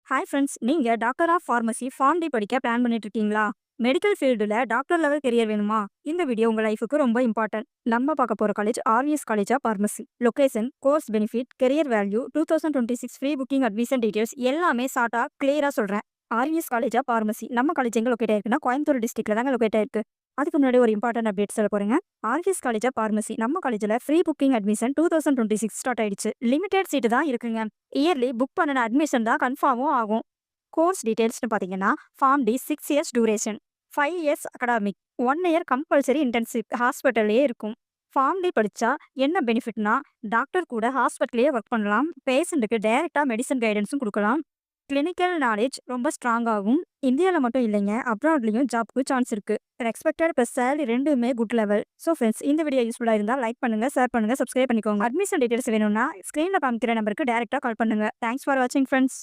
Hi friends, நீங்க doctor of pharmacy Pharm D படிக்க plan பண்ணிட்டு இருக்கீங்களா? மெடிக்கல் ஃபீல்டுல டாக்டர் லெவல் கெரியர் வேணுமா? இந்த வீடியோ உங்க லைஃபுக்கு ரொம்ப இம்பார்ட்டன்ட். நம்ம பார்க்க போற college RVS college of pharmacy. Location, course benefit, career value, 2026 free booking admission details எல்லாமே ஷார்ட்டா கிளியரா சொல்றேன். ஆர்விஎஸ் காலேஜ் ஆஃப் ஃபார்மசி நம்ம காலேஜ் எங்க லொகேட் ஆயிருக்குன்னா கோயம்புத்தூர் டிஸ்ட்ரிக்ட்ல தாங்க லொகேட் ஆயிருக்கு. அதுக்கு முன்னாடி ஒரு இம்பார்ட்டன்ட் அப்டேட் சொல்ல போறேங்க. ஆர்விஎஸ் காலேஜ் ஆஃப் ஃபார்மசி நம்ம காலேஜில் ஃப்ரீ புக்கிங் அட்மிஷன் 2026 ஸ்டார்ட் ஆயிடுச்சு. லிமிடெட் சீட்டு தான் இருக்குங்க. இயர்லி புக் பண்ணின அட்மிஷன் தான் கன்ஃபார்மும் ஆகும். கோர்ஸ் டீடைல்ஸ்னு பார்த்தீங்கன்னா Pharm D 6 years duration, 5 years academic, 1 year compulsory intensive ஹாஸ்பிட்டல்லே இருக்கும். ஃபார்ம் டி படித்தா என்ன பெனிஃபிட்னா, டாக்டர் கூட ஹாஸ்பிட்டலே ஒர்க் பண்ணலாம், பேஷண்ட்டுக்கு டைரெக்டாக மெடிசன் கைடன்ஸும் கொடுக்கலாம், கிளினிக்கல் நாலேஜ் ரொம்ப ஸ்ட்ராங் ஆகும். இந்தியாவில் மட்டும் இல்லைங்க, அப்ராட்லேயும் ஜாப்க்கு சான்ஸ் இருக்குது. எக்ஸ்பெக்டட் ப்ளஸ் சேலரி ரெண்டுமே குட் லெவல். ஸோ ஃப்ரெண்ட்ஸ், இந்த வீடியோ யூஸ்ஃபுல்லாக இருந்தால் லைக் பண்ணுங்கள், ஷேர் பண்ணுங்கள், சப்ஸ்கிரைப் பண்ணிக்கோங்க. அட்மிஷன் டீடைல்ஸ் வேணும்னா ஸ்க்ரீனில் காமிக்கிற நம்பருக்கு டேரெக்டாக கால் பண்ணுங்கள். தேங்க்ஸ் ஃபார் வாட்சிங் ஃப்ரெண்ட்ஸ்.